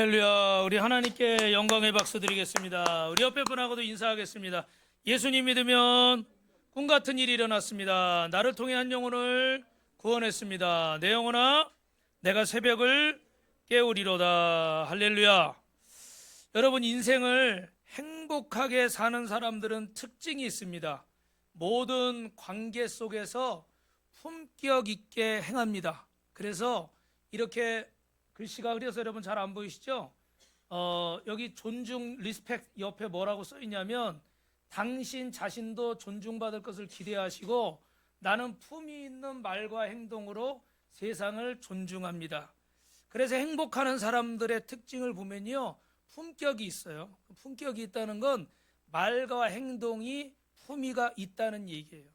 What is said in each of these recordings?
할렐루야. 우리 하나님께 영광의 박수 드리겠습니다. 우리 옆에 분하고도 인사하겠습니다. 예수님 믿으면 꿈 같은 일이 일어났습니다. 나를 통해 한 영혼을 구원했습니다. 내 영혼아, 내가 새벽을 깨우리로다. 할렐루야. 여러분, 인생을 행복하게 사는 사람들은 특징이 있습니다. 모든 관계 속에서 품격 있게 행합니다. 그래서 이렇게 글씨가 흐려서 여러분 잘 안 보이시죠? 여기 존중, 리스펙 옆에 뭐라고 써 있냐면, 당신 자신도 존중받을 것을 기대하시고 나는 품위 있는 말과 행동으로 세상을 존중합니다. 그래서 행복하는 사람들의 특징을 보면요, 품격이 있어요. 품격이 있다는 건 말과 행동이 품위가 있다는 얘기예요.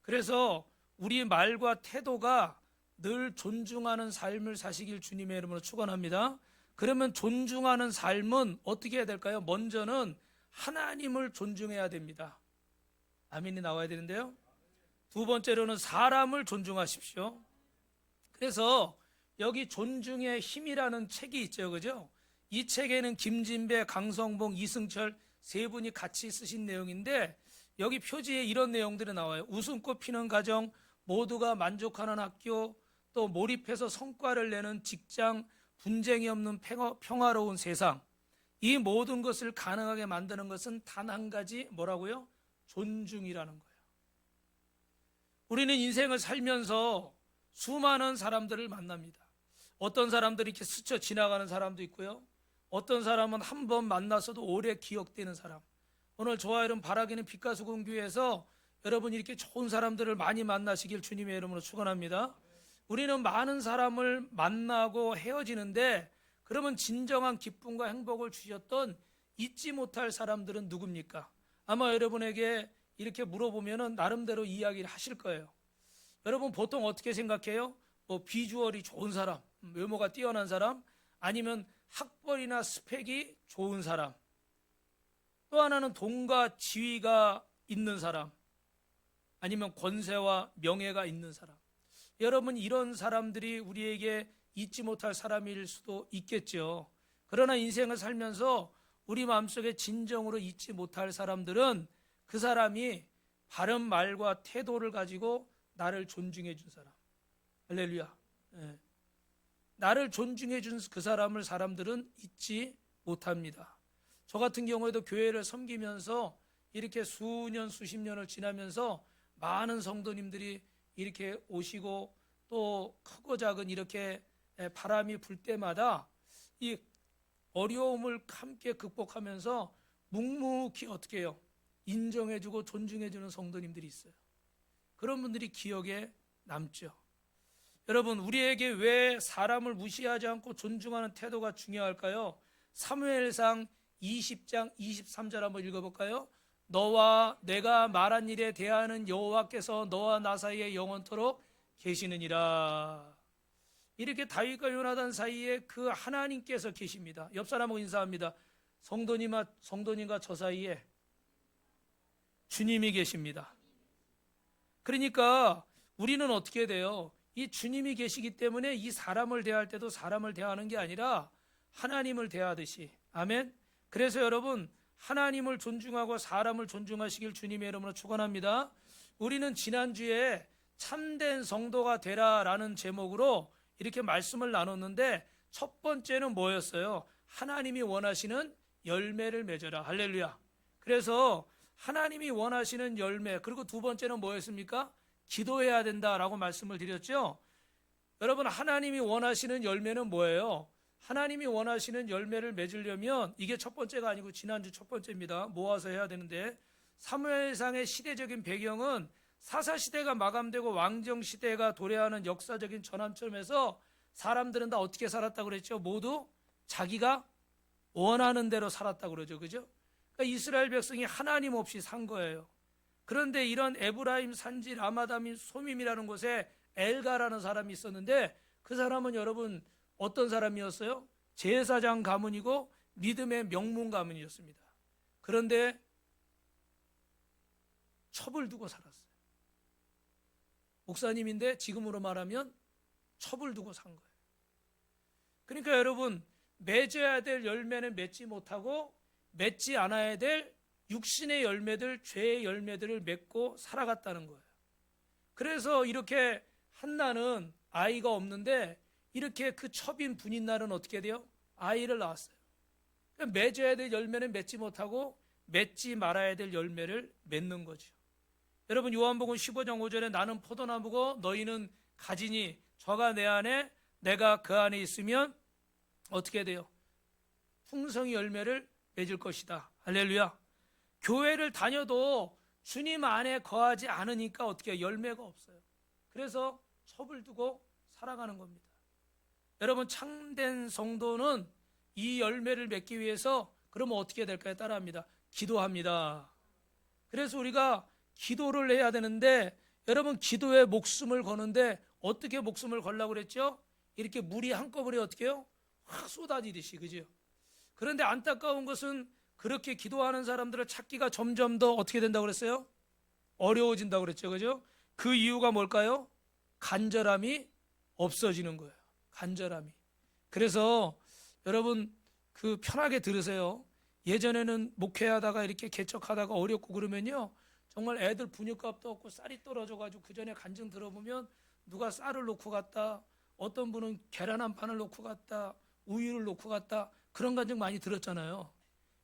그래서 우리 말과 태도가 늘 존중하는 삶을 사시길 주님의 이름으로 축원합니다. 그러면 존중하는 삶은 어떻게 해야 될까요? 먼저는 하나님을 존중해야 됩니다. 아멘이 나와야 되는데요. 두 번째로는 사람을 존중하십시오. 그래서 여기 존중의 힘이라는 책이 있죠, 그죠? 이 책에는 김진배, 강성봉, 이승철 세 분이 같이 쓰신 내용인데, 여기 표지에 이런 내용들이 나와요. 웃음꽃 피는 가정, 모두가 만족하는 학교, 또 몰입해서 성과를 내는 직장, 분쟁이 없는 평화로운 세상. 이 모든 것을 가능하게 만드는 것은 단 한 가지, 뭐라고요? 존중이라는 거예요. 우리는 인생을 살면서 수많은 사람들을 만납니다. 어떤 사람들이 이렇게 스쳐 지나가는 사람도 있고요, 어떤 사람은 한 번 만나서도 오래 기억되는 사람. 오늘 저와 여러분 바라기는 빛가수공교회에서 여러분 이렇게 좋은 사람들을 많이 만나시길 주님의 이름으로 축원합니다. 우리는 많은 사람을 만나고 헤어지는데, 그러면 진정한 기쁨과 행복을 주셨던 잊지 못할 사람들은 누굽니까? 아마 여러분에게 이렇게 물어보면 나름대로 이야기를 하실 거예요. 여러분 보통 어떻게 생각해요? 비주얼이 좋은 사람, 외모가 뛰어난 사람, 아니면 학벌이나 스펙이 좋은 사람, 또 하나는 돈과 지위가 있는 사람, 아니면 권세와 명예가 있는 사람. 여러분, 이런 사람들이 우리에게 잊지 못할 사람일 수도 있겠죠. 그러나 인생을 살면서 우리 마음속에 진정으로 잊지 못할 사람들은 그 사람이 바른 말과 태도를 가지고 나를 존중해 준 사람. 할렐루야. 네. 나를 존중해 준 그 사람을 사람들은 잊지 못합니다. 저 같은 경우에도 교회를 섬기면서 이렇게 수년 수십 년을 지나면서 많은 성도님들이 이렇게 오시고, 또 크고 작은 이렇게 바람이 불 때마다 이 어려움을 함께 극복하면서 묵묵히 어떻게 해요? 인정해주고 존중해주는 성도님들이 있어요. 그런 분들이 기억에 남죠. 여러분, 우리에게 왜 사람을 무시하지 않고 존중하는 태도가 중요할까요? 사무엘상 20장 23절 한번 읽어볼까요? 너와 내가 말한 일에 대하는 여호와께서 너와 나 사이에 영원토록 계시느니라. 이렇게 다윗과 요나단 사이에 그 하나님께서 계십니다. 옆 사람하고 인사합니다. 성도님과 저 사이에 주님이 계십니다. 그러니까 우리는 어떻게 돼요? 이 주님이 계시기 때문에 이 사람을 대할 때도 사람을 대하는 게 아니라 하나님을 대하듯이. 아멘. 그래서 여러분, 하나님을 존중하고 사람을 존중하시길 주님의 이름으로 축원합니다. 우리는 지난주에 참된 성도가 되라라는 제목으로 이렇게 말씀을 나눴는데, 첫 번째는 뭐였어요? 하나님이 원하시는 열매를 맺어라. 할렐루야. 그래서 하나님이 원하시는 열매, 그리고 두 번째는 뭐였습니까? 기도해야 된다라고 말씀을 드렸죠. 여러분, 하나님이 원하시는 열매는 뭐예요? 하나님이 원하시는 열매를 맺으려면, 이게 첫 번째가 아니고 지난주 첫 번째입니다. 모아서 해야 되는데, 사무엘상의 시대적인 배경은 사사시대가 마감되고 왕정시대가 도래하는 역사적인 전환점에서 사람들은 다 어떻게 살았다고 그랬죠? 모두 자기가 원하는 대로 살았다고 그러죠. 그죠? 그러니까 이스라엘 백성이 하나님 없이 산 거예요. 그런데 이런 에브라임 산지 라마다민 소밈이라는 곳에 엘가라는 사람이 있었는데, 그 사람은 여러분 어떤 사람이었어요? 제사장 가문이고 믿음의 명문 가문이었습니다. 그런데 첩을 두고 살았어요. 목사님인데 지금으로 말하면 첩을 두고 산 거예요. 그러니까 여러분, 맺어야 될 열매는 맺지 못하고 맺지 않아야 될 육신의 열매들, 죄의 열매들을 맺고 살아갔다는 거예요. 그래서 이렇게 한나는 아이가 없는데 이렇게 그 첩인 분인 날은 어떻게 돼요? 아이를 낳았어요. 맺어야 될 열매는 맺지 못하고 맺지 말아야 될 열매를 맺는 거죠. 여러분 요한복음 15장 5절에 나는 포도나무고 너희는 가지니 저가 내 안에 내가 그 안에 있으면 어떻게 돼요? 풍성히 열매를 맺을 것이다. 할렐루야. 교회를 다녀도 주님 안에 거하지 않으니까 어떻게 해요? 열매가 없어요. 그래서 첩을 두고 살아가는 겁니다. 여러분 참된 성도는 이 열매를 맺기 위해서 그러면 어떻게 될까요? 따라합니다. 기도합니다. 그래서 우리가 기도를 해야 되는데 여러분 기도에 목숨을 거는데 어떻게 목숨을 걸라고 그랬죠? 이렇게 물이 한꺼번에 어떻게 해요? 확 쏟아지듯이, 그죠? 그런데 안타까운 것은 그렇게 기도하는 사람들을 찾기가 점점 더 어떻게 된다고 그랬어요? 어려워진다고 그랬죠, 그죠? 그 이유가 뭘까요? 간절함이 없어지는 거예요. 간절함이. 그래서 여러분 그 편하게 들으세요. 예전에는 목회하다가 이렇게 개척하다가 어렵고 그러면요, 정말 애들 분유값도 없고 쌀이 떨어져가지고 그 전에 간증 들어보면 누가 쌀을 놓고 갔다, 어떤 분은 계란 한 판을 놓고 갔다, 우유를 놓고 갔다, 그런 간증 많이 들었잖아요.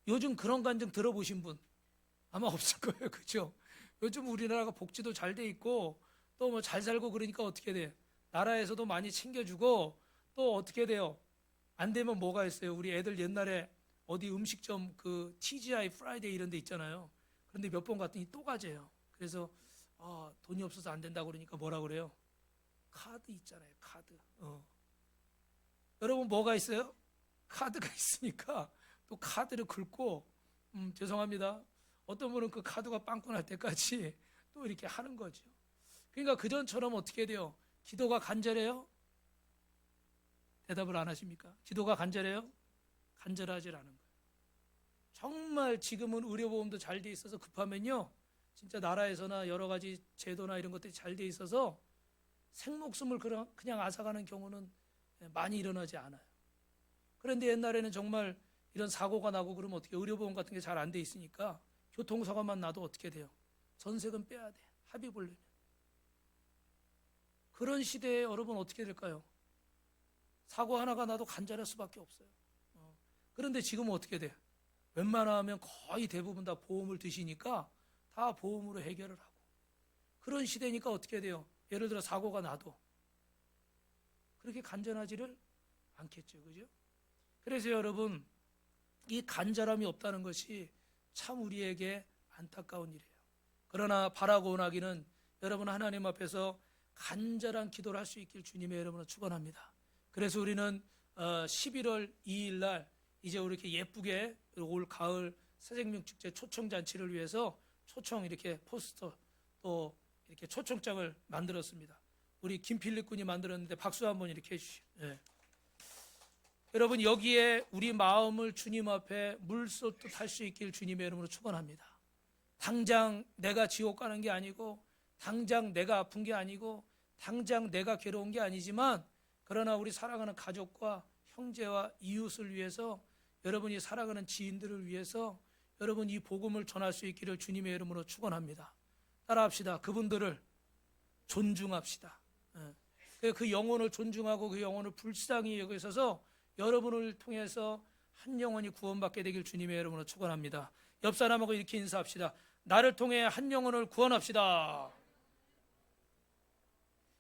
요즘 그런 간증 들어보신 분 아마 없을 거예요, 그렇죠? 요즘 우리나라가 복지도 잘 돼 있고 또 뭐 잘 살고 그러니까 어떻게 돼? 나라에서도 많이 챙겨주고 또 어떻게 돼요? 안 되면 뭐가 있어요? 우리 애들 옛날에 어디 음식점 그 TGI 프라이데이 이런 데 있잖아요. 그런데 몇 번 갔더니 또 가재요. 그래서 돈이 없어서 안 된다고 그러니까 뭐라 그래요? 카드 있잖아요, 카드. 여러분 뭐가 있어요? 카드가 있으니까 또 카드를 긁고 죄송합니다. 어떤 분은 그 카드가 빵꾸 날 때까지 또 이렇게 하는 거죠. 그러니까 그전처럼 어떻게 돼요? 기도가 간절해요? 대답을 안 하십니까? 기도가 간절해요? 간절하지 않은 거예요. 정말 지금은 의료보험도 잘 돼 있어서 급하면요, 진짜 나라에서나 여러 가지 제도나 이런 것들이 잘 돼 있어서 생목숨을 그냥 앗아가는 경우는 많이 일어나지 않아요. 그런데 옛날에는 정말 이런 사고가 나고 그러면 어떻게 의료보험 같은 게 잘 안 돼 있으니까 교통사고만 나도 어떻게 돼요? 전세금 빼야 돼. 합의 보려면. 그런 시대에 여러분 어떻게 될까요? 사고 하나가 나도 간절할 수밖에 없어요. 그런데 지금은 어떻게 돼요? 웬만하면 거의 대부분 다 보험을 드시니까 다 보험으로 해결을 하고, 그런 시대니까 어떻게 돼요? 예를 들어 사고가 나도 그렇게 간절하지를 않겠죠, 그죠? 그래서 여러분 이 간절함이 없다는 것이 참 우리에게 안타까운 일이에요. 그러나 바라고 원하기는 여러분 하나님 앞에서 간절한 기도를 할 수 있길 주님의 여러분을 축원합니다. 그래서 우리는 11월 2일 날 이제 이렇게 예쁘게 올 가을 새생명 축제 초청 잔치를 위해서 초청 이렇게 포스터 또 이렇게 초청장을 만들었습니다. 우리 김필립 군이 만들었는데 박수 한번 이렇게 해주시죠. 네. 여러분 여기에 우리 마음을 주님 앞에 물 쏟듯 할 수 있길 주님의 이름으로 축원합니다. 당장 내가 지옥 가는 게 아니고 당장 내가 아픈 게 아니고 당장 내가 괴로운 게 아니지만 그러나 우리 사랑하는 가족과 형제와 이웃을 위해서 여러분이 사랑하는 지인들을 위해서 여러분 이 복음을 전할 수 있기를 주님의 이름으로 축원합니다. 따라합시다. 그분들을 존중합시다. 그 영혼을 존중하고 그 영혼을 불쌍히 여기셔서 여러분을 통해서 한 영혼이 구원받게 되길 주님의 이름으로 축원합니다. 옆 사람하고 이렇게 인사합시다. 나를 통해 한 영혼을 구원합시다.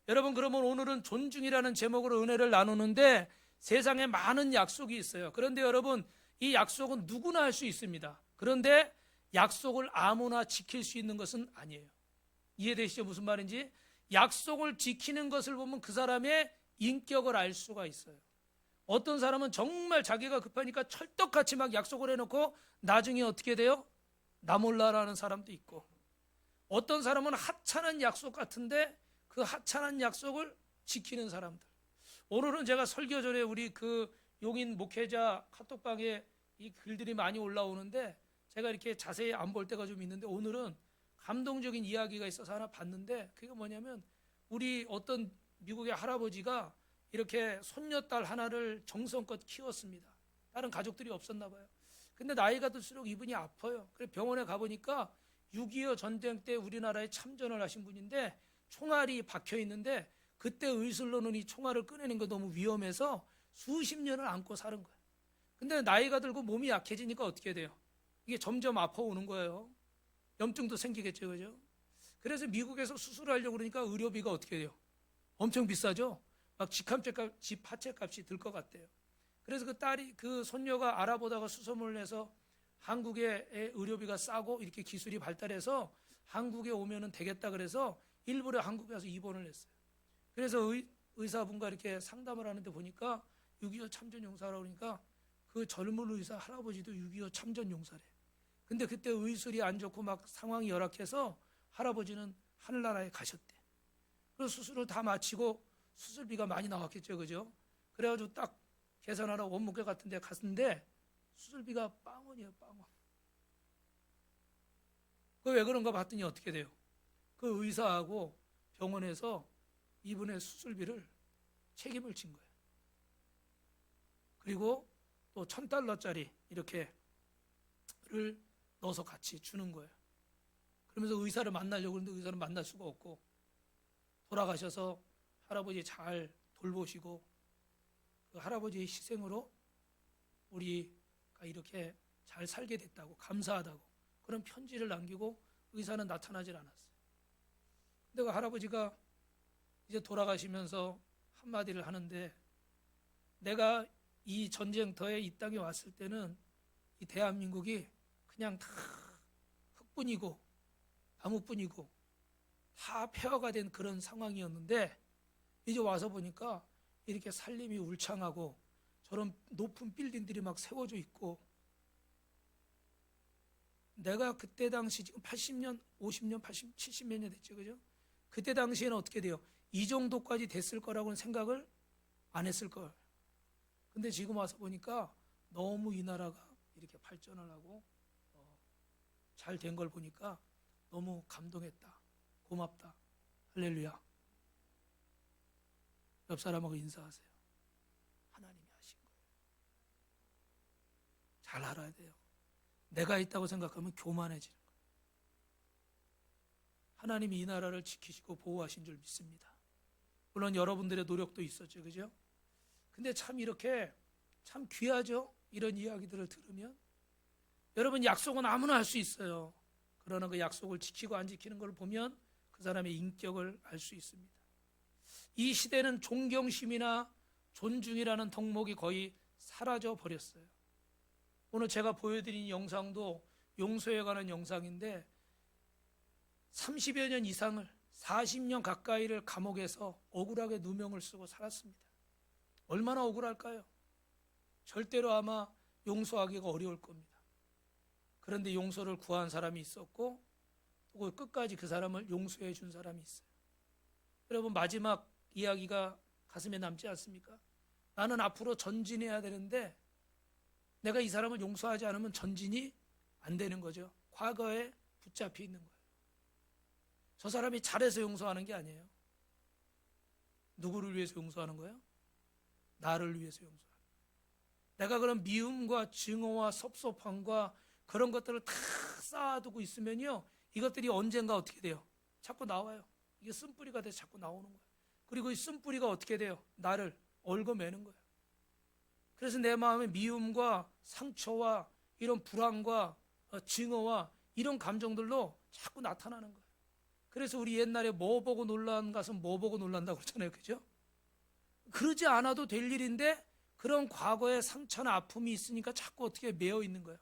여러분 그러면 오늘은 존중이라는 제목으로 은혜를 나누는데 세상에 많은 약속이 있어요. 그런데 여러분 이 약속은 누구나 할 수 있습니다. 그런데 약속을 아무나 지킬 수 있는 것은 아니에요. 이해되시죠? 무슨 말인지? 약속을 지키는 것을 보면 그 사람의 인격을 알 수가 있어요. 어떤 사람은 정말 자기가 급하니까 철떡같이 막 약속을 해놓고 나중에 어떻게 돼요? 나 몰라라는 사람도 있고, 어떤 사람은 하찮은 약속 같은데 그 하찮은 약속을 지키는 사람들. 오늘은 제가 설교 전에 우리 그 용인 목회자 카톡방에 이 글들이 많이 올라오는데 제가 이렇게 자세히 안 볼 때가 좀 있는데 오늘은 감동적인 이야기가 있어서 하나 봤는데 그게 뭐냐면 우리 어떤 미국의 할아버지가 이렇게 손녀딸 하나를 정성껏 키웠습니다. 다른 가족들이 없었나 봐요. 근데 나이가 들수록 이분이 아파요. 그래서 병원에 가보니까 6.25 전쟁 때 우리나라에 참전을 하신 분인데 총알이 박혀 있는데 그때 의술로는 이 총알을 꺼내는 거 너무 위험해서 수십 년을 안고 사는 거예요. 근데 나이가 들고 몸이 약해지니까 어떻게 돼요? 이게 점점 아파오는 거예요. 염증도 생기겠죠, 그죠? 그래서 미국에서 수술하려고 그러니까 의료비가 어떻게 돼요? 엄청 비싸죠? 막 집 한 채 값이 들 것 같대요. 그래서 그 손녀가 알아보다가 수소문을 내서 한국의 의료비가 싸고 이렇게 기술이 발달해서 한국에 오면은 되겠다 그래서 일부러 한국에 와서 입원을 했어요. 그래서 의사분과 이렇게 상담을 하는데 보니까 6.25 참전 용사라고 그러니까 그 젊은 의사 할아버지도 6.25 참전 용사래. 근데 그때 의술이 안 좋고 막 상황이 열악해서 할아버지는 하늘나라에 가셨대. 그래서 수술을 다 마치고 수술비가 많이 나왔겠죠, 그죠? 그래가지고 딱 계산하러 원무과 같은 데 갔는데 수술비가 빵원이에요, 빵원. 그 왜 그런가 봤더니 어떻게 돼요? 그 의사하고 병원에서 이분의 수술비를 책임을 진 거예요. 그리고 또 $1,000짜리 이렇게를 넣어서 같이 주는 거예요. 그러면서 의사를 만나려고 하는데 의사를 만날 수가 없고 돌아가셔서 할아버지 잘 돌보시고 그 할아버지의 희생으로 우리가 이렇게 잘 살게 됐다고 감사하다고 그런 편지를 남기고 의사는 나타나질 않았어요. 근데 그 할아버지가 이제 돌아가시면서 한마디를 하는데 내가 이 전쟁터에 이 땅에 왔을 때는 이 대한민국이 그냥 다 흙뿐이고 나무뿐이고 다 폐허가 된 그런 상황이었는데 이제 와서 보니까 이렇게 살림이 울창하고 저런 높은 빌딩들이 막 세워져 있고 내가 그때 당시 지금 80년, 50년, 80, 70몇 년 됐죠, 그죠? 그때 당시에는 어떻게 돼요? 이 정도까지 됐을 거라고는 생각을 안 했을 걸. 근데 지금 와서 보니까 너무 이 나라가 이렇게 발전을 하고 잘 된 걸 보니까 너무 감동했다. 고맙다. 할렐루야. 옆 사람하고 인사하세요. 하나님이 하신 거예요. 잘 알아야 돼요. 내가 있다고 생각하면 교만해지는 거예요. 하나님이 이 나라를 지키시고 보호하신 줄 믿습니다. 물론 여러분들의 노력도 있었죠, 그죠? 근데 참 이렇게 참 귀하죠? 이런 이야기들을 들으면 여러분 약속은 아무나 할 수 있어요. 그러나 그 약속을 지키고 안 지키는 걸 보면 그 사람의 인격을 알 수 있습니다. 이 시대는 존경심이나 존중이라는 덕목이 거의 사라져 버렸어요. 오늘 제가 보여드린 영상도 용서에 관한 영상인데 30여 년 이상을 40년 가까이를 감옥에서 억울하게 누명을 쓰고 살았습니다. 얼마나 억울할까요? 절대로 아마 용서하기가 어려울 겁니다. 그런데 용서를 구한 사람이 있었고 또 끝까지 그 사람을 용서해 준 사람이 있어요. 여러분 마지막 이야기가 가슴에 남지 않습니까? 나는 앞으로 전진해야 되는데 내가 이 사람을 용서하지 않으면 전진이 안 되는 거죠. 과거에 붙잡혀 있는 거예요. 저 사람이 잘해서 용서하는 게 아니에요. 누구를 위해서 용서하는 거예요? 나를 위해서 용서하는 거예요. 내가 그런 미움과 증오와 섭섭함과 그런 것들을 다 쌓아두고 있으면요, 이것들이 언젠가 어떻게 돼요? 자꾸 나와요. 이게 쓴뿌리가 돼서 자꾸 나오는 거예요. 그리고 이 쓴뿌리가 어떻게 돼요? 나를 얽어매는 거예요. 그래서 내 마음에 미움과 상처와 이런 불안과 증오와 이런 감정들로 자꾸 나타나는 거예요. 그래서 우리 옛날에 뭐 보고 놀란 것은 뭐 보고 놀란다고 그러잖아요, 그죠? 그러지 않아도 될 일인데 그런 과거의 상처나 아픔이 있으니까 자꾸 어떻게 매여 있는 거예요.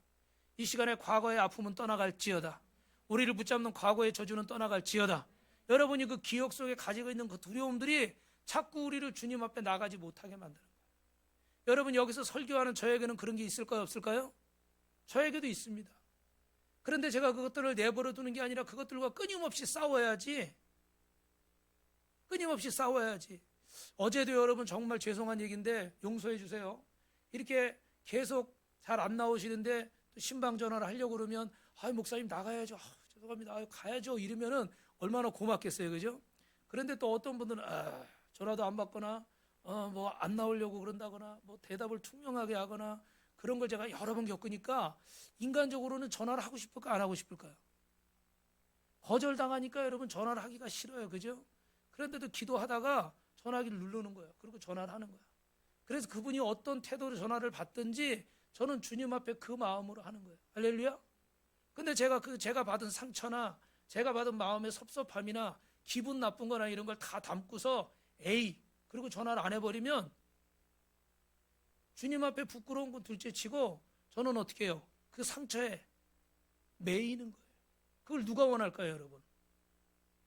이 시간에 과거의 아픔은 떠나갈지어다. 우리를 붙잡는 과거의 저주는 떠나갈지어다. 여러분이 그 기억 속에 가지고 있는 그 두려움들이 자꾸 우리를 주님 앞에 나가지 못하게 만드는 거예요. 여러분 여기서 설교하는 저에게는 그런 게 있을까요, 없을까요? 저에게도 있습니다. 그런데 제가 그것들을 내버려 두는 게 아니라 그것들과 끊임없이 싸워야지. 끊임없이 싸워야지. 어제도 여러분 정말 죄송한 얘기인데 용서해 주세요. 이렇게 계속 잘 안 나오시는데 또 신방 전화를 하려고 그러면 목사님 나가야죠. 죄송합니다. 가야죠. 이러면은 얼마나 고맙겠어요. 그죠? 그런데 또 어떤 분들은 전화도 안 받거나 뭐 안 나오려고 그런다거나 뭐 대답을 투명하게 하거나 그런 걸 제가 여러 번 겪으니까 인간적으로는 전화를 하고 싶을까 안 하고 싶을까요? 거절당하니까 여러분 전화를 하기가 싫어요. 그죠? 그런데도 기도하다가 전화기를 누르는 거예요. 그리고 전화를 하는 거예요. 그래서 그분이 어떤 태도로 전화를 받든지 저는 주님 앞에 그 마음으로 하는 거예요. 할렐루야. 근데 제가 받은 상처나 제가 받은 마음의 섭섭함이나 기분 나쁜 거나 이런 걸 다 담고서 에이 그리고 전화를 안 해버리면 주님 앞에 부끄러운 건 둘째치고 저는 어떻게 해요? 그 상처에 매이는 거예요. 그걸 누가 원할까요, 여러분?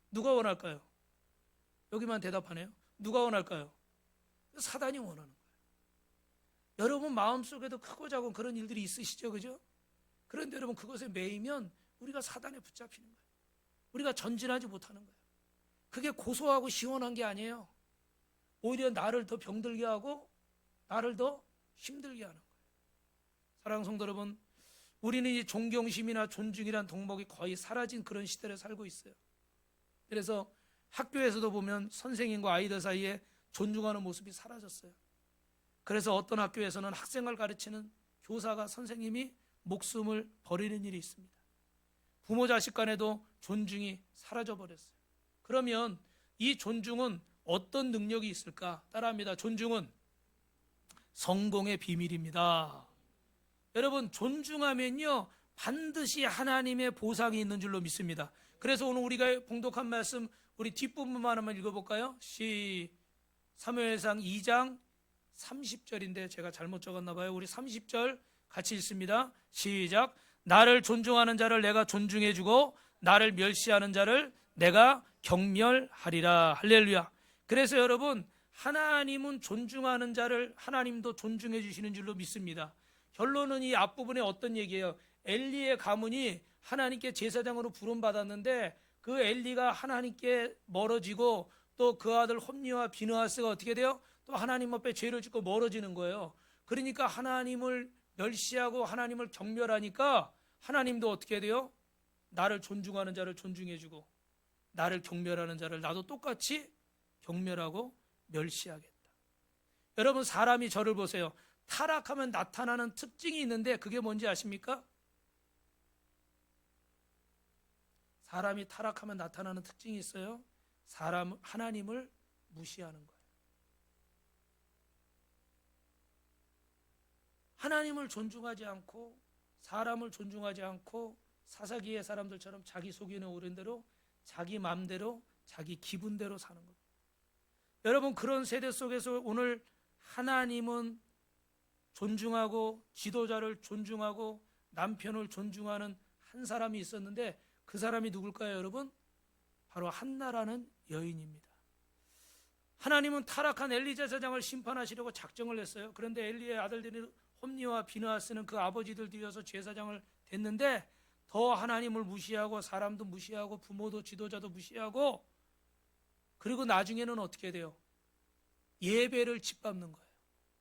누가 원할까요? 여기만 대답하네요. 누가 원할까요? 사단이 원하는 거예요. 여러분 마음속에도 크고 작은 그런 일들이 있으시죠, 그죠? 그런데 여러분 그것에 매이면 우리가 사단에 붙잡히는 거예요. 우리가 전진하지 못하는 거예요. 그게 고소하고 시원한 게 아니에요. 오히려 나를 더 병들게 하고 나를 더 힘들게 하는 거예요. 사랑하는 성도 여러분, 우리는 이 존경심이나 존중이란 덕목이 거의 사라진 그런 시대를 살고 있어요. 그래서 학교에서도 보면 선생님과 아이들 사이에 존중하는 모습이 사라졌어요. 그래서 어떤 학교에서는 학생을 가르치는 교사가 선생님이 목숨을 버리는 일이 있습니다. 부모 자식 간에도 존중이 사라져 버렸어요. 그러면 이 존중은 어떤 능력이 있을까? 따라합니다. 존중은 성공의 비밀입니다. 여러분 존중하면요 반드시 하나님의 보상이 있는 줄로 믿습니다. 그래서 오늘 우리가 봉독한 말씀 우리 뒷부분만 한번 읽어볼까요? 사무엘상 2장 30절인데 제가 잘못 적었나 봐요. 우리 30절 같이 읽습니다. 시작. 나를 존중하는 자를 내가 존중해주고 나를 멸시하는 자를 내가 경멸하리라. 할렐루야. 그래서 여러분 하나님은 존중하는 자를 하나님도 존중해 주시는 줄로 믿습니다. 결론은 이 앞부분에 어떤 얘기예요? 엘리의 가문이 하나님께 제사장으로 부름받았는데 그 엘리가 하나님께 멀어지고 또 그 아들 홈니와 비느하스가 어떻게 돼요? 또 하나님 앞에 죄를 짓고 멀어지는 거예요. 그러니까 하나님을 멸시하고 하나님을 경멸하니까 하나님도 어떻게 돼요? 나를 존중하는 자를 존중해주고 나를 경멸하는 자를 나도 똑같이 경멸하고 멸시하겠다. 여러분 사람이 저를 보세요. 타락하면 나타나는 특징이 있는데 그게 뭔지 아십니까? 사람이 타락하면 나타나는 특징이 있어요. 하나님을 무시하는 거예요. 하나님을 존중하지 않고 사람을 존중하지 않고 사사기의 사람들처럼 자기 속이는 오른 대로 자기 마음대로 자기 기분대로 사는 겁니다. 여러분 그런 세대 속에서 오늘 하나님은 존중하고 지도자를 존중하고 남편을 존중하는 한 사람이 있었는데 그 사람이 누굴까요, 여러분? 바로 한나라는 여인입니다. 하나님은 타락한 엘리 제사장을 심판하시려고 작정을 했어요. 그런데 엘리의 아들들이 홈니와 비느하스는 그 아버지들 뒤여서 제사장을 됐는데 더 하나님을 무시하고 사람도 무시하고 부모도 지도자도 무시하고 그리고 나중에는 어떻게 돼요? 예배를 짓밟는 거예요.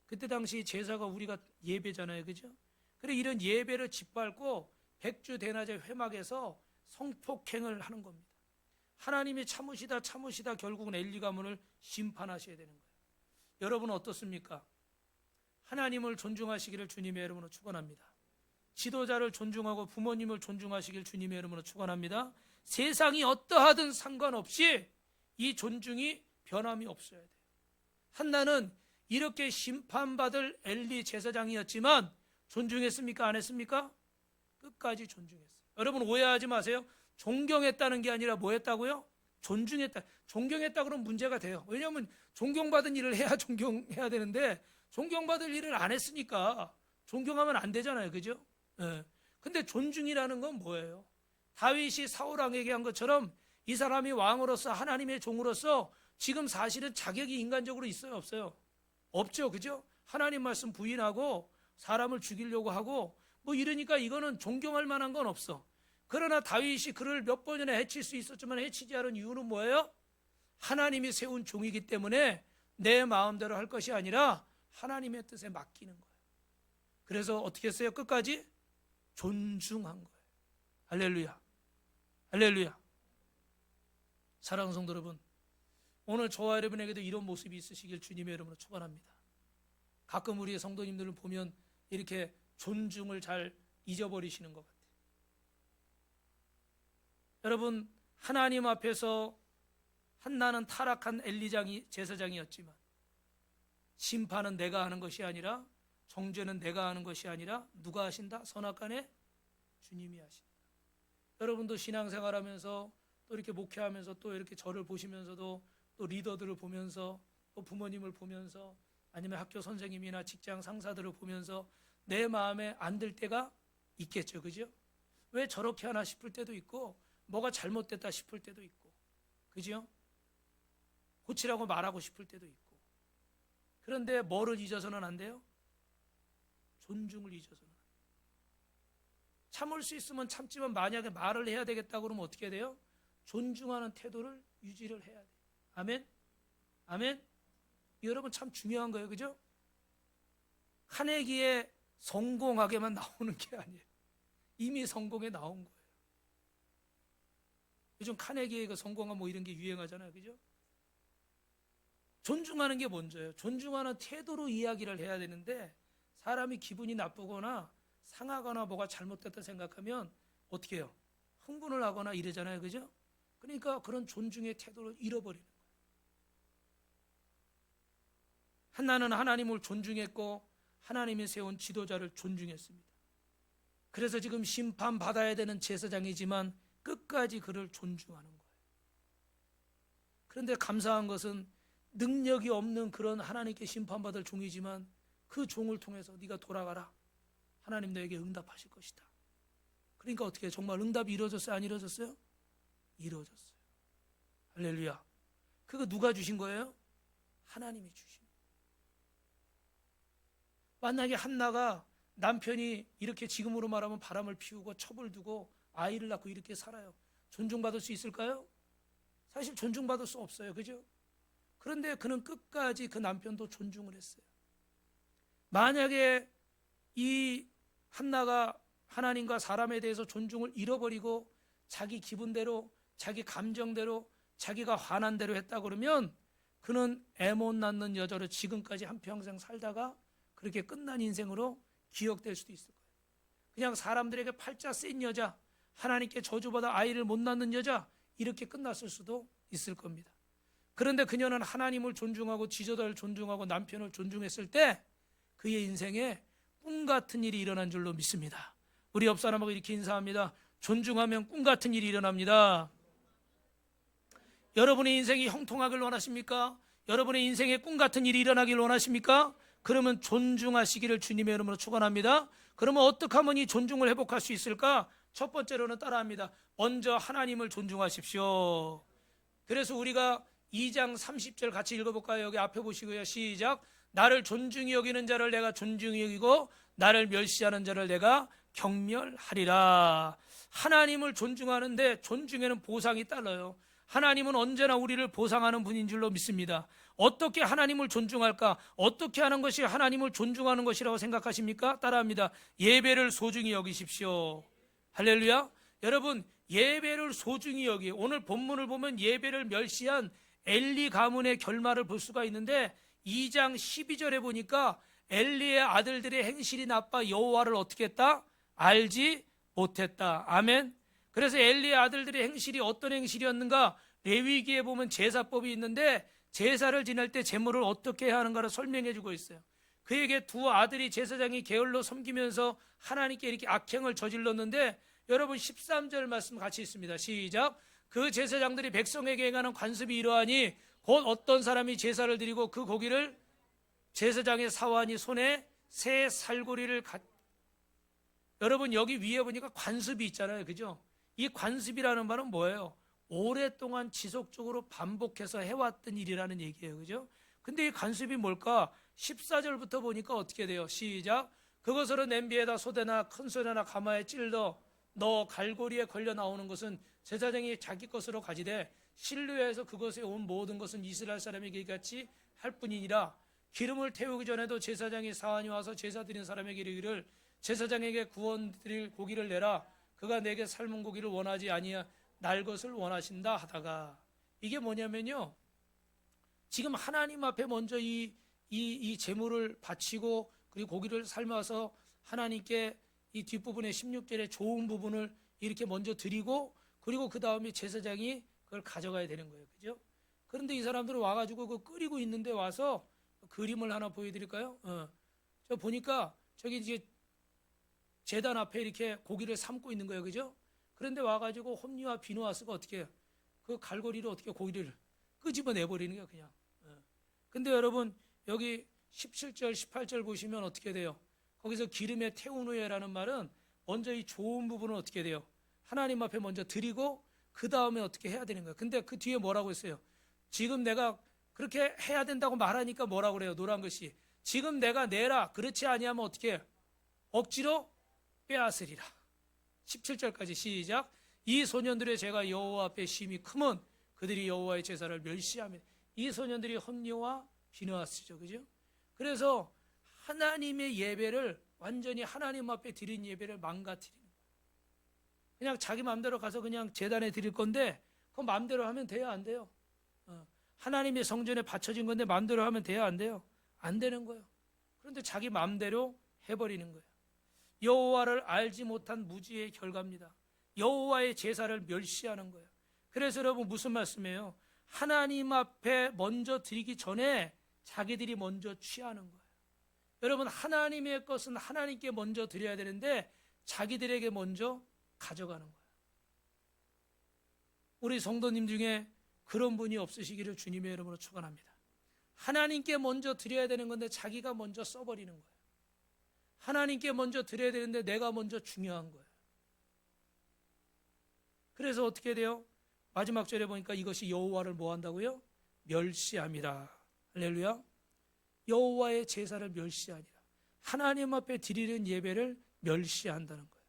그때 당시 제사가 우리가 예배잖아요, 그죠? 그래 이런 예배를 짓밟고 백주 대낮에 회막에서 성폭행을 하는 겁니다. 하나님이 참으시다 결국은 엘리 가문을 심판하셔야 되는 거예요. 여러분 어떻습니까? 하나님을 존중하시기를 주님의 이름으로 축원합니다. 지도자를 존중하고 부모님을 존중하시길 주님의 이름으로 축원합니다. 세상이 어떠하든 상관없이 이 존중이 변함이 없어야 돼요. 한나는 이렇게 심판받을 엘리 제사장이었지만 존중했습니까? 안 했습니까? 끝까지 존중했어요. 여러분 오해하지 마세요. 존경했다는 게 아니라 뭐 했다고요? 존중했다. 존경했다 그러면 문제가 돼요. 왜냐하면 존경받은 일을 해야 존경해야 되는데 존경받을 일을 안 했으니까 존경하면 안 되잖아요. 그죠? 예. 근데 존중이라는 건 뭐예요? 다윗이 사울 왕에게 한 것처럼 이 사람이 왕으로서 하나님의 종으로서 지금 사실은 자격이 인간적으로 있어요? 없어요? 없죠. 그죠? 하나님 말씀 부인하고 사람을 죽이려고 하고 뭐 이러니까 이거는 존경할 만한 건 없어. 그러나 다윗이 그를 몇 번이나 해칠 수 있었지만 해치지 않은 이유는 뭐예요? 하나님이 세운 종이기 때문에 내 마음대로 할 것이 아니라 하나님의 뜻에 맡기는 거예요. 그래서 어떻게 했어요? 끝까지 존중한 거예요. 할렐루야. 할렐루야. 사랑하는 성도 여러분, 오늘 저와 여러분에게도 이런 모습이 있으시길 주님의 이름으로 축원합니다. 가끔 우리 성도님들을 보면 이렇게 존중을 잘 잊어버리시는 것 같아요. 여러분, 하나님 앞에서 한나는 타락한 엘리장이 제사장이었지만 심판은 내가 하는 것이 아니라, 정죄는 내가 하는 것이 아니라 누가 하신다? 선악간에 주님이 하신다. 여러분도 신앙생활하면서 또 이렇게 목회하면서 또 이렇게 저를 보시면서도 또 리더들을 보면서 또 부모님을 보면서 아니면 학교 선생님이나 직장 상사들을 보면서 내 마음에 안 들 때가 있겠죠. 그죠? 왜 저렇게 하나 싶을 때도 있고, 뭐가 잘못됐다 싶을 때도 있고, 그죠? 고치라고 말하고 싶을 때도 있고. 그런데 뭐를 잊어서는 안 돼요? 존중을 잊어서는 안 돼요. 참을 수 있으면 참지만 만약에 말을 해야 되겠다 그러면 어떻게 돼요? 존중하는 태도를 유지를 해야 돼요. 아멘? 아멘? 여러분 참 중요한 거예요. 그죠? 카네기에 성공하게만 나오는 게 아니에요. 이미 성공에 나온 거예요. 요즘 카네기에 그 성공한 뭐 이런 게 유행하잖아요. 그죠? 존중하는 게 먼저예요. 존중하는 태도로 이야기를 해야 되는데, 사람이 기분이 나쁘거나 상하거나 뭐가 잘못됐다 생각하면 어떻게 해요? 흥분을 하거나 이러잖아요. 그죠? 그러니까 그런 존중의 태도를 잃어버리는 거예요. 한나는 하나님을 존중했고 하나님이 세운 지도자를 존중했습니다. 그래서 지금 심판받아야 되는 제사장이지만 끝까지 그를 존중하는 거예요. 그런데 감사한 것은 능력이 없는 그런 하나님께 심판받을 종이지만 그 종을 통해서 네가 돌아가라, 하나님 너에게 응답하실 것이다. 그러니까 어떻게 정말 응답이 이루어졌어요? 안 이루어졌어요? 이루어졌어요. 할렐루야. 그거 누가 주신 거예요? 하나님이 주신 거예요. 만약에 한나가 남편이 이렇게 지금으로 말하면 바람을 피우고 첩을 두고 아이를 낳고 이렇게 살아요. 존중받을 수 있을까요? 사실 존중받을 수 없어요. 그죠? 그런데 그는 끝까지 그 남편도 존중을 했어요. 만약에 이 한나가 하나님과 사람에 대해서 존중을 잃어버리고 자기 기분대로, 자기 감정대로, 자기가 화난 대로 했다 그러면 그는 애 못 낳는 여자로 지금까지 한평생 살다가 그렇게 끝난 인생으로 기억될 수도 있을 거예요. 그냥 사람들에게 팔자 센 여자, 하나님께 저주받아 아이를 못 낳는 여자, 이렇게 끝났을 수도 있을 겁니다. 그런데 그녀는 하나님을 존중하고 지도자를 존중하고 남편을 존중했을 때 그의 인생에 꿈 같은 일이 일어난 줄로 믿습니다. 우리 옆 사람하고 이렇게 인사합니다. 존중하면 꿈 같은 일이 일어납니다. 여러분의 인생이 형통하길 원하십니까? 여러분의 인생에 꿈 같은 일이 일어나길 원하십니까? 그러면 존중하시기를 주님의 이름으로 축원합니다. 그러면 어떻게 하면 이 존중을 회복할 수 있을까? 첫 번째로는 따라합니다. 먼저 하나님을 존중하십시오. 그래서 우리가 2장 30절 같이 읽어볼까요? 여기 앞에 보시고요. 시작. 나를 존중히 여기는 자를 내가 존중히 여기고 나를 멸시하는 자를 내가 경멸하리라. 하나님을 존중하는데 존중에는 보상이 따라요. 하나님은 언제나 우리를 보상하는 분인 줄로 믿습니다. 어떻게 하나님을 존중할까? 어떻게 하는 것이 하나님을 존중하는 것이라고 생각하십니까? 따라합니다. 예배를 소중히 여기십시오. 할렐루야. 여러분, 예배를 소중히 여기, 오늘 본문을 보면 예배를 멸시한 엘리 가문의 결말을 볼 수가 있는데 2장 12절에 보니까 엘리의 아들들의 행실이 나빠 여호와를 어떻게 했다? 알지 못했다. 아멘. 그래서 엘리의 아들들의 행실이 어떤 행실이었는가? 레위기에 보면 제사법이 있는데 제사를 지낼 때 제물을 어떻게 해야 하는가를 설명해 주고 있어요. 그에게 두 아들이 제사장이 게을러 섬기면서 하나님께 이렇게 악행을 저질렀는데 여러분 13절 말씀 같이 있습니다. 시작. 그 제사장들이 백성에게 행하는 관습이 이러하니 곧 어떤 사람이 제사를 드리고 그 고기를 제사장의 사환이 손에 새 살고리를 여러분 여기 위에 보니까 관습이 있잖아요. 그죠? 이 관습이라는 말은 뭐예요? 오랫동안 지속적으로 반복해서 해왔던 일이라는 얘기예요. 그죠? 근데 이 관습이 뭘까? 14절부터 보니까 어떻게 돼요? 시작. 그것으로 냄비에다 소대나 큰 소대나 가마에 찔러 너 갈고리에 걸려 나오는 것은 제사장이 자기 것으로 가지되 실루에서 그것에 온 모든 것은 이스라엘 사람에게 같이 할 뿐이니라. 기름을 태우기 전에도 제사장이 사환이 와서 제사 드린 사람에게 이르기를 제사장에게 구원 드릴 고기를 내라. 그가 내게 삶은 고기를 원하지 아니하 날 것을 원하신다 하다가, 이게 뭐냐면요, 지금 하나님 앞에 먼저 이 제물을 바치고 그리고 고기를 삶아서 하나님께 이 뒷부분의 16절의 좋은 부분을 이렇게 먼저 드리고, 그리고 그 다음에 제사장이 그걸 가져가야 되는 거예요. 그죠? 그런데 이 사람들은 와가지고 그 끓이고 있는데 와서 그림을 하나 보여드릴까요? 저 보니까 저기 이제 제단 앞에 이렇게 고기를 삶고 있는 거예요. 그죠? 그런데 와가지고 홈리와 비누아스가 어떻게 해요? 그 갈고리로 어떻게 고기를 끄집어 내버리는 거예요. 그냥. 근데 여러분 여기 17절 18절 보시면 어떻게 돼요? 거기서 기름에 태운 후에라는 말은 먼저 이 좋은 부분은 어떻게 돼요? 하나님 앞에 먼저 드리고 그 다음에 어떻게 해야 되는 거예요. 근데 그 뒤에 뭐라고 했어요? 지금 내가 그렇게 해야 된다고 말하니까 뭐라고 그래요? 노란 글씨. 지금 내가 내라. 그렇지 아니하면 어떻게 해요? 억지로 빼앗으리라. 17절까지 시작. 이 소년들의 죄가 여호와 앞에 심히 크면 그들이 여호와의 제사를 멸시하며. 이 소년들이 홈리와 비느하스죠. 그죠? 그래서 하나님의 예배를 완전히 하나님 앞에 드린 예배를 망가뜨리는 거예요. 그냥 자기 마음대로 가서 그냥 제단에 드릴 건데 그 마음대로 하면 돼요, 안 돼요? 하나님의 성전에 바쳐진 건데 마음대로 하면 돼요, 안 돼요? 안 되는 거예요. 그런데 자기 마음대로 해버리는 거예요. 여호와를 알지 못한 무지의 결과입니다. 여호와의 제사를 멸시하는 거예요. 그래서 여러분 무슨 말씀이에요? 하나님 앞에 먼저 드리기 전에 자기들이 먼저 취하는 거예요. 여러분 하나님의 것은 하나님께 먼저 드려야 되는데 자기들에게 먼저 가져가는 거예요. 우리 성도님 중에 그런 분이 없으시기를 주님의 이름으로 축원합니다. 하나님께 먼저 드려야 되는 건데 자기가 먼저 써버리는 거예요. 하나님께 먼저 드려야 되는데 내가 먼저 중요한 거예요. 그래서 어떻게 돼요? 마지막 절에 보니까 이것이 여호와를 뭐 한다고요? 멸시합니다. 할렐루야. 여호와의 제사를 멸시하니라. 하나님 앞에 드리는 예배를 멸시한다는 거예요.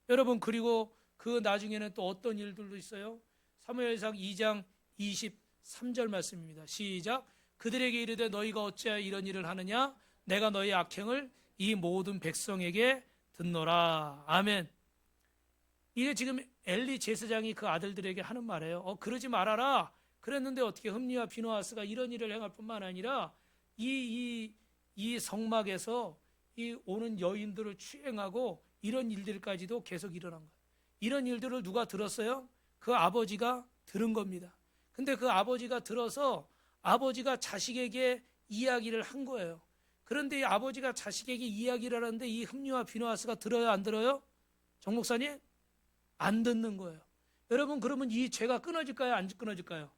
여러분 그리고 그 나중에는 또 어떤 일들도 있어요? 사무엘상 2장 23절 말씀입니다. 시작. 그들에게 이르되 너희가 어찌하여 이런 일을 하느냐? 내가 너희 악행을 이 모든 백성에게 듣노라. 아멘. 이게 지금 엘리 제사장이 그 아들들에게 하는 말이에요. 그러지 말아라. 그랬는데 어떻게 흠리와 비느하스가 이런 일을 행할 뿐만 아니라 이 성막에서 이 오는 여인들을 추행하고 이런 일들까지도 계속 일어난 거예요. 이런 일들을 누가 들었어요? 그 아버지가 들은 겁니다. 근데 그 아버지가 들어서 아버지가 자식에게 이야기를 한 거예요. 그런데 이 아버지가 자식에게 이야기를 하는데 이 흠리와 비느하스가 들어요, 안 들어요? 정 목사님? 안 듣는 거예요. 여러분 그러면 이 죄가 끊어질까요? 안 끊어질까요?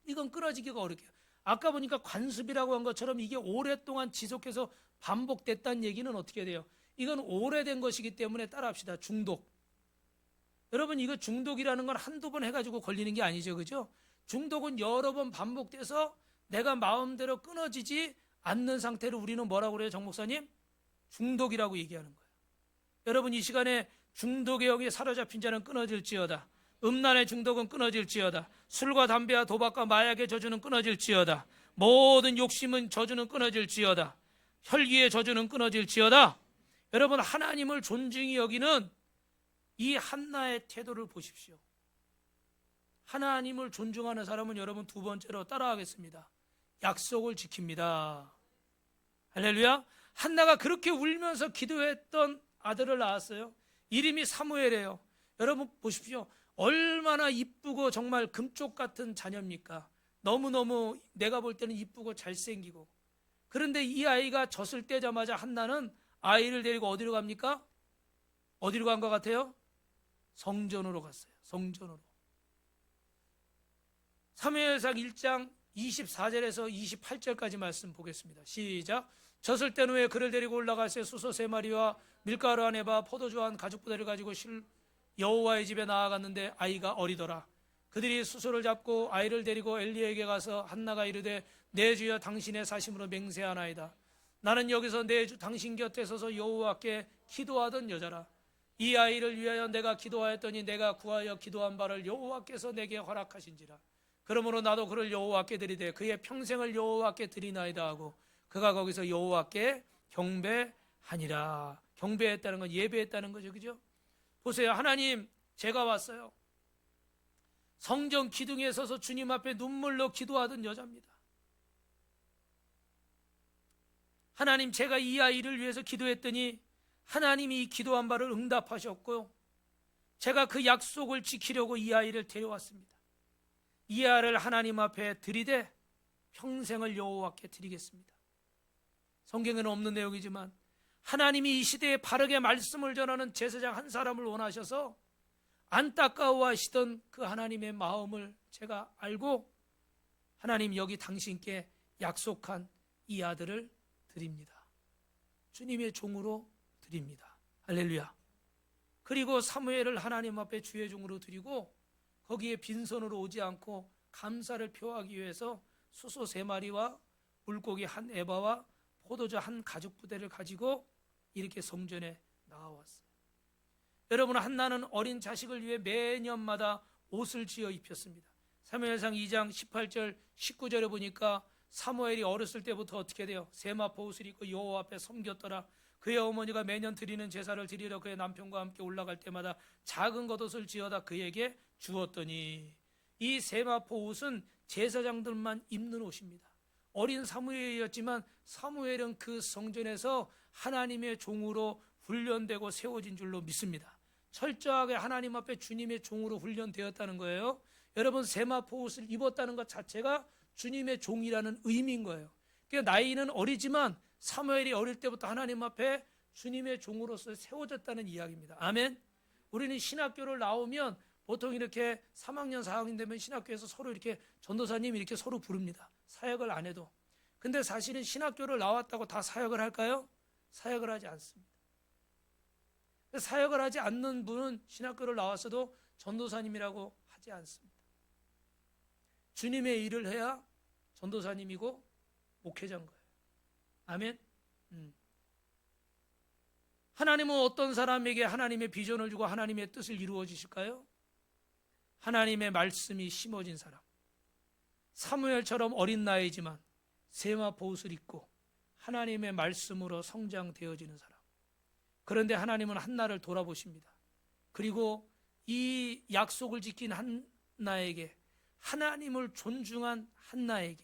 이건 끊어지기가 어렵게요. 아까 보니까 관습이라고 한 것처럼 이게 오랫동안 지속해서 반복됐다는 얘기는 어떻게 돼요? 이건 오래된 것이기 때문에 따라합시다. 중독. 여러분 이거 중독이라는 건 한두 번 해가지고 걸리는 게 아니죠. 그죠? 중독은 여러 번 반복돼서 내가 마음대로 끊어지지 않는 상태를 우리는 뭐라고 그래요? 정 목사님? 중독이라고 얘기하는 거예요. 여러분 이 시간에 중독의 영에 사로잡힌 자는 끊어질지어다. 음란의 중독은 끊어질지어다. 술과 담배와 도박과 마약의 저주는 끊어질지어다. 모든 욕심은 저주는 끊어질지어다. 혈기의 저주는 끊어질지어다. 여러분 하나님을 존중히 여기는 이 한나의 태도를 보십시오. 하나님을 존중하는 사람은 여러분 두 번째로 따라하겠습니다. 약속을 지킵니다. 할렐루야. 한나가 그렇게 울면서 기도했던 아들을 낳았어요. 이름이 사무엘이에요. 여러분 보십시오. 얼마나 이쁘고 정말 금쪽 같은 자녀입니까? 너무너무 내가 볼 때는 이쁘고 잘생기고. 그런데 이 아이가 젖을 떼자마자 한나는 아이를 데리고 어디로 갑니까? 어디로 간 것 같아요? 성전으로 갔어요. 성전으로. 사무엘상 1장 24절에서 28절까지 말씀 보겠습니다. 시작. 젖을 뗀 후에 그를 데리고 올라가서 수소 3마리와 밀가루 한 에바 포도주 한 가죽부대를 가지고 여호와의 집에 나아갔는데 아이가 어리더라. 그들이 수소를 잡고 아이를 데리고 엘리에게 가서 한나가 이르되 내 주여 당신의 사심으로 맹세하나이다. 나는 여기서 내 주 당신 곁에 서서 여호와께 기도하던 여자라. 이 아이를 위하여 내가 기도하였더니 내가 구하여 기도한 바를 여호와께서 내게 허락하신지라. 그러므로 나도 그를 여호와께 드리되 그의 평생을 여호와께 드리나이다 하고 그가 거기서 여호와께 경배하니라. 경배했다는 건 예배했다는 거죠. 그죠? 보세요. 하나님 제가 왔어요. 성전 기둥에 서서 주님 앞에 눈물로 기도하던 여자입니다. 하나님 제가 이 아이를 위해서 기도했더니 하나님이 기도한 바를 응답하셨고요. 제가 그 약속을 지키려고 이 아이를 데려왔습니다. 이 아이를 하나님 앞에 드리되 평생을 여호와께 드리겠습니다. 성경에는 없는 내용이지만 하나님이 이 시대에 바르게 말씀을 전하는 제사장 한 사람을 원하셔서 안타까워하시던 그 하나님의 마음을 제가 알고 하나님 여기 당신께 약속한 이 아들을 드립니다. 주님의 종으로 드립니다. 할렐루야. 그리고 사무엘을 하나님 앞에 주의 종으로 드리고 거기에 빈손으로 오지 않고 감사를 표하기 위해서 수소 3마리와 물고기 1에바와 포도주 1가죽 부대를 가지고 이렇게 성전에 나와왔어요. 여러분, 한나는 어린 자식을 위해 매년마다 옷을 지어 입혔습니다. 사무엘상 2장 18절 19절에 보니까 사무엘이 어렸을 때부터 어떻게 돼요? 세마포 옷을 입고 여호와 앞에 섬겼더라. 그의 어머니가 매년 드리는 제사를 드리러 그의 남편과 함께 올라갈 때마다 작은 겉옷을 지어다 그에게 주었더니, 이 세마포 옷은 제사장들만 입는 옷입니다. 어린 사무엘이었지만 사무엘은 그 성전에서 하나님의 종으로 훈련되고 세워진 줄로 믿습니다. 철저하게 하나님 앞에 주님의 종으로 훈련되었다는 거예요. 여러분, 세마포 옷을 입었다는 것 자체가 주님의 종이라는 의미인 거예요. 그러니까 나이는 어리지만 사무엘이 어릴 때부터 하나님 앞에 주님의 종으로서 세워졌다는 이야기입니다. 아멘. 우리는 신학교를 나오면 보통 이렇게 3학년 4학년 되면 신학교에서 서로 이렇게 전도사님 이렇게 서로 부릅니다. 사역을 안 해도. 근데 사실은 신학교를 나왔다고 다 사역을 할까요? 사역을 하지 않습니다. 사역을 하지 않는 분은 신학교를 나왔어도 전도사님이라고 하지 않습니다. 주님의 일을 해야 전도사님이고 목회자인 거예요. 아멘. 하나님은 어떤 사람에게 하나님의 비전을 주고 하나님의 뜻을 이루어 주실까요? 하나님의 말씀이 심어진 사람, 사무엘처럼 어린 나이지만 세마포 옷을 입고 하나님의 말씀으로 성장되어지는 사람. 그런데 하나님은 한나를 돌아보십니다. 그리고 이 약속을 지킨 한나에게, 하나님을 존중한 한나에게,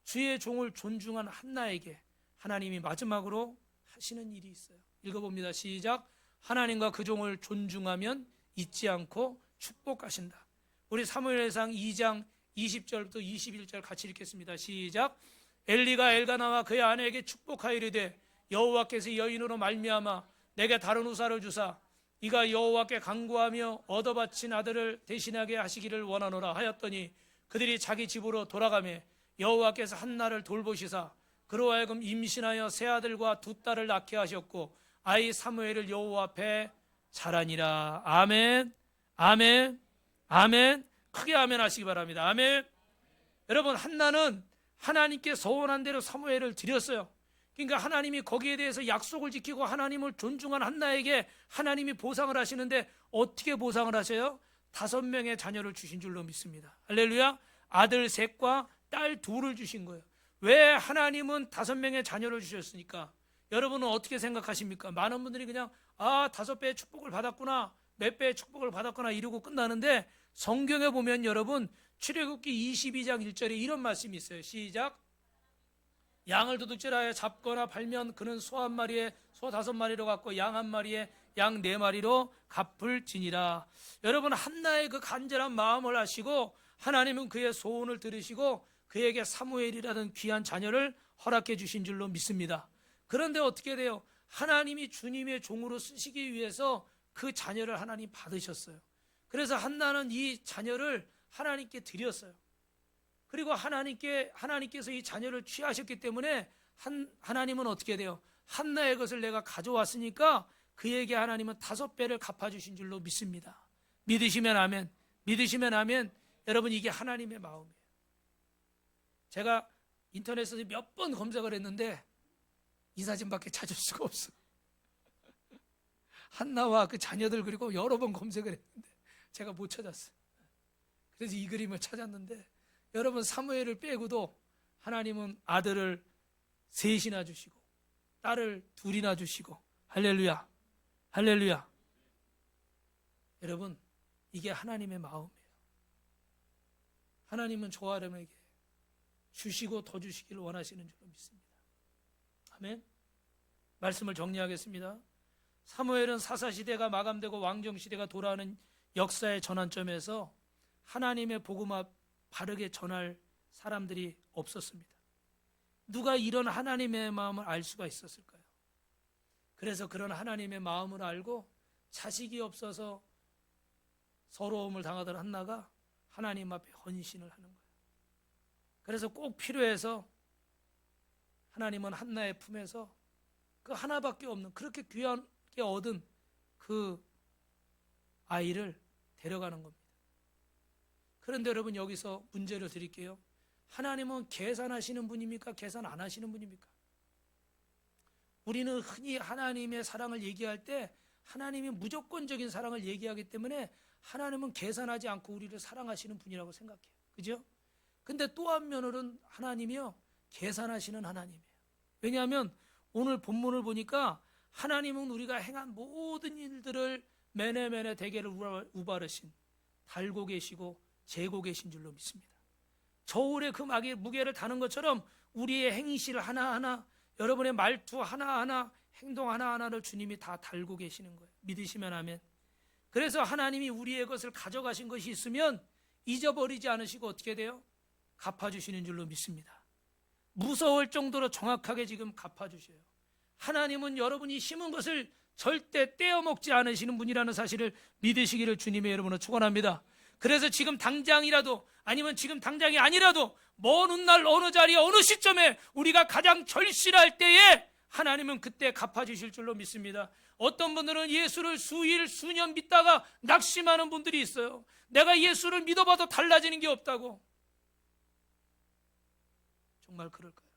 주의 종을 존중한 한나에게 하나님이 마지막으로 하시는 일이 있어요. 읽어봅니다. 시작. 하나님과 그 종을 존중하면 잊지 않고 축복하신다. 우리 사무엘상 2장 20절부터 21절 같이 읽겠습니다. 시작. 엘리가 엘가나와 그의 아내에게 축복하이르되 여호와께서 여인으로 말미암아 내게 다른 우사를 주사 이가 여호와께 간구하며 얻어바친 아들을 대신하게 하시기를 원하노라 하였더니 그들이 자기 집으로 돌아가매 여호와께서 한나를 돌보시사 그로 하여금 임신하여 세 아들과 2딸을 낳게 하셨고 아이 사무엘을 여호와 앞에 자라니라. 아멘. 아멘. 아멘. 크게 아멘 하시기 바랍니다. 아멘. 여러분, 한나는 하나님께 서원한 대로 사무엘을 드렸어요. 그러니까 하나님이 거기에 대해서 약속을 지키고 하나님을 존중한 한나에게 하나님이 보상을 하시는데 어떻게 보상을 하세요? 5명의 자녀를 주신 줄로 믿습니다. 할렐루야. 아들 3과 딸 2를 주신 거예요. 왜 하나님은 5명의 자녀를 주셨으니까? 여러분은 어떻게 생각하십니까? 많은 분들이 그냥 5배의 축복을 받았구나, 몇 배의 축복을 받았구나 이러고 끝나는데, 성경에 보면 여러분 출애굽기 22장 1절에 이런 말씀이 있어요. 시작. 양을 도둑질하여 잡거나 팔면 그는 소 1마리에 소 5마리로 갚고 양 1마리에 양 4마리로 갚을 지니라. 여러분, 한나의 그 간절한 마음을 아시고 하나님은 그의 소원을 들으시고 그에게 사무엘이라는 귀한 자녀를 허락해 주신 줄로 믿습니다. 그런데 어떻게 돼요? 하나님이 주님의 종으로 쓰시기 위해서 그 자녀를 하나님 받으셨어요. 그래서 한나는 이 자녀를 하나님께 드렸어요. 그리고 하나님께서 이 자녀를 취하셨기 때문에 하나님은 어떻게 돼요? 한나의 것을 내가 가져왔으니까 그에게 하나님은 5배를 갚아주신 줄로 믿습니다. 믿으시면 아멘. 믿으시면 아멘. 여러분, 이게 하나님의 마음이에요. 제가 인터넷에서 몇 번 검색을 했는데 이 사진밖에 찾을 수가 없어. 한나와 그 자녀들 그리고 여러 번 검색을 했는데 제가 못 찾았어요. 그래서 이 그림을 찾았는데, 여러분, 사무엘을 빼고도 하나님은 아들을 3이나 주시고 딸을 2이나 주시고, 할렐루야, 할렐루야. 여러분, 이게 하나님의 마음이에요. 하나님은 저와 여러분에게 주시고 더 주시기를 원하시는 줄로 믿습니다. 아멘. 말씀을 정리하겠습니다. 사무엘은 사사시대가 마감되고 왕정시대가 돌아오는 역사의 전환점에서 하나님의 복음을 바르게 전할 사람들이 없었습니다. 누가 이런 하나님의 마음을 알 수가 있었을까요? 그래서 그런 하나님의 마음을 알고 자식이 없어서 서러움을 당하던 한나가 하나님 앞에 헌신을 하는 거예요. 그래서 꼭 필요해서 하나님은 한나의 품에서 그 하나밖에 없는 그렇게 귀하게 얻은 그 아이를 데려가는 겁니다. 그런데 여러분, 여기서 문제를 드릴게요. 하나님은 계산하시는 분입니까? 계산 안 하시는 분입니까? 우리는 흔히 하나님의 사랑을 얘기할 때 하나님이 무조건적인 사랑을 얘기하기 때문에 하나님은 계산하지 않고 우리를 사랑하시는 분이라고 생각해요. 그죠? 근데 또 한면으로는 하나님이요, 계산하시는 하나님이에요. 왜냐하면 오늘 본문을 보니까 하나님은 우리가 행한 모든 일들을 매네매네 대개를 우바르신, 달고 계시고 재고 계신 줄로 믿습니다. 저울에 그 무게를 다는 것처럼 우리의 행실 하나하나, 여러분의 말투 하나하나, 행동 하나하나를 주님이 다 달고 계시는 거예요. 믿으시면 아멘. 그래서 하나님이 우리의 것을 가져가신 것이 있으면 잊어버리지 않으시고 어떻게 돼요? 갚아주시는 줄로 믿습니다. 무서울 정도로 정확하게 지금 갚아주셔요. 하나님은 여러분이 심은 것을 절대 떼어먹지 않으시는 분이라는 사실을 믿으시기를 주님의 이름으로 축원합니다. 그래서 지금 당장이라도, 아니면 지금 당장이 아니라도 먼 훗날 어느 자리에 어느 시점에 우리가 가장 절실할 때에 하나님은 그때 갚아주실 줄로 믿습니다. 어떤 분들은 예수를 수일 수년 믿다가 낙심하는 분들이 있어요. 내가 예수를 믿어봐도 달라지는 게 없다고. 정말 그럴까요?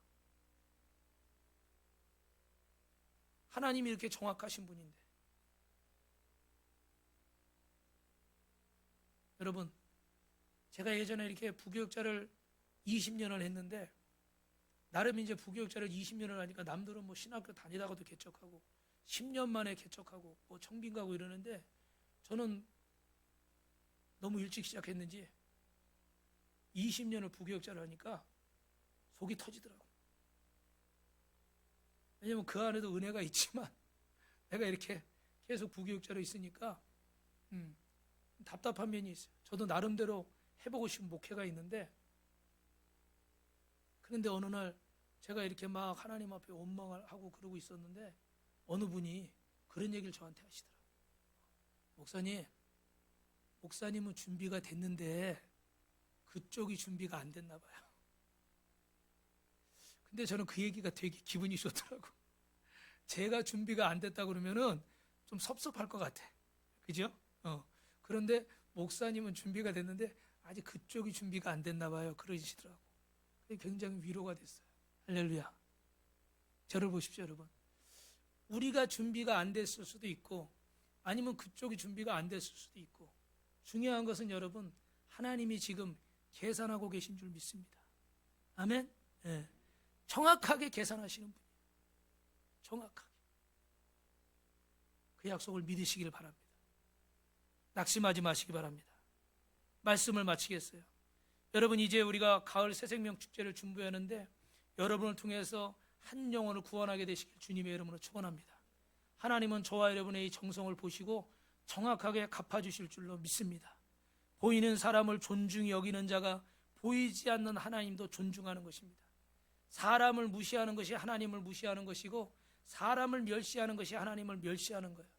하나님이 이렇게 정확하신 분인데. 여러분, 제가 예전에 이렇게 부교육자를 20년을 했는데, 나름 이제 부교육자를 20년을 하니까 남들은 뭐 신학교 다니다가도 개척하고 10년 만에 개척하고 뭐 청빈 가고 이러는데, 저는 너무 일찍 시작했는지 20년을 부교육자를 하니까 속이 터지더라고. 왜냐면 그 안에도 은혜가 있지만 내가 이렇게 계속 부교육자로 있으니까 답답한 면이 있어요. 저도 나름대로 해보고 싶은 목회가 있는데, 그런데 어느 날 제가 이렇게 막 하나님 앞에 원망을 하고 그러고 있었는데 어느 분이 그런 얘기를 저한테 하시더라고요. 목사님은 준비가 됐는데 그쪽이 준비가 안 됐나 봐요. 근데 저는 그 얘기가 되게 기분이 좋더라고. 제가 준비가 안 됐다 그러면은 좀 섭섭할 것 같아. 그죠? 그런데 목사님은 준비가 됐는데 아직 그쪽이 준비가 안 됐나 봐요. 그러시더라고. 굉장히 위로가 됐어요. 할렐루야. 저를 보십시오, 여러분. 우리가 준비가 안 됐을 수도 있고, 아니면 그쪽이 준비가 안 됐을 수도 있고, 중요한 것은 여러분, 하나님이 지금 계산하고 계신 줄 믿습니다. 아멘? 네. 정확하게 계산하시는 분이에요. 정확하게. 그 약속을 믿으시길 바랍니다. 낙심하지 마시기 바랍니다. 말씀을 마치겠어요. 여러분, 이제 우리가 가을 새생명 축제를 준비하는데 여러분을 통해서 한 영혼을 구원하게 되시길 주님의 이름으로 축원합니다. 하나님은 저와 여러분의 이 정성을 보시고 정확하게 갚아주실 줄로 믿습니다. 보이는 사람을 존중히 여기는 자가 보이지 않는 하나님도 존중하는 것입니다. 사람을 무시하는 것이 하나님을 무시하는 것이고, 사람을 멸시하는 것이 하나님을 멸시하는 거예요.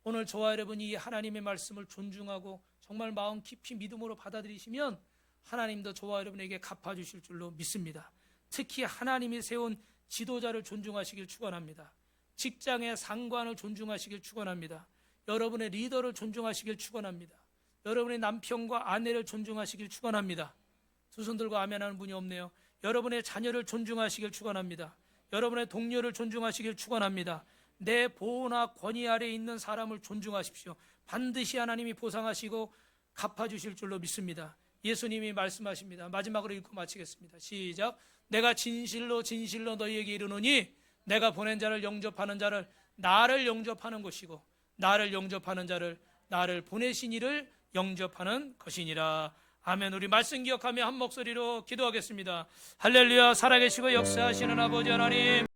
오늘 저와 여러분이 이 하나님의 말씀을 존중하고 정말 마음 깊이 믿음으로 받아들이시면 하나님도 저와 여러분에게 갚아주실 줄로 믿습니다. 특히 하나님이 세운 지도자를 존중하시길 축원합니다. 직장의 상관을 존중하시길 축원합니다. 여러분의 리더를 존중하시길 축원합니다. 여러분의 남편과 아내를 존중하시길 축원합니다. 두 손 들고 아멘하는 분이 없네요. 여러분의 자녀를 존중하시길 축원합니다. 여러분의 동료를 존중하시길 축원합니다. 내 보호나 권위 아래에 있는 사람을 존중하십시오. 반드시 하나님이 보상하시고 갚아주실 줄로 믿습니다. 예수님이 말씀하십니다. 마지막으로 읽고 마치겠습니다. 시작. 내가 진실로 진실로 너희에게 이르노니 내가 보낸 자를 영접하는 자를 나를 영접하는 것이고, 나를 영접하는 자를 나를 보내신 이를 영접하는 것이니라. 아멘. 우리 말씀 기억하며 한 목소리로 기도하겠습니다. 할렐루야. 살아계시고 역사하시는 아버지 하나님,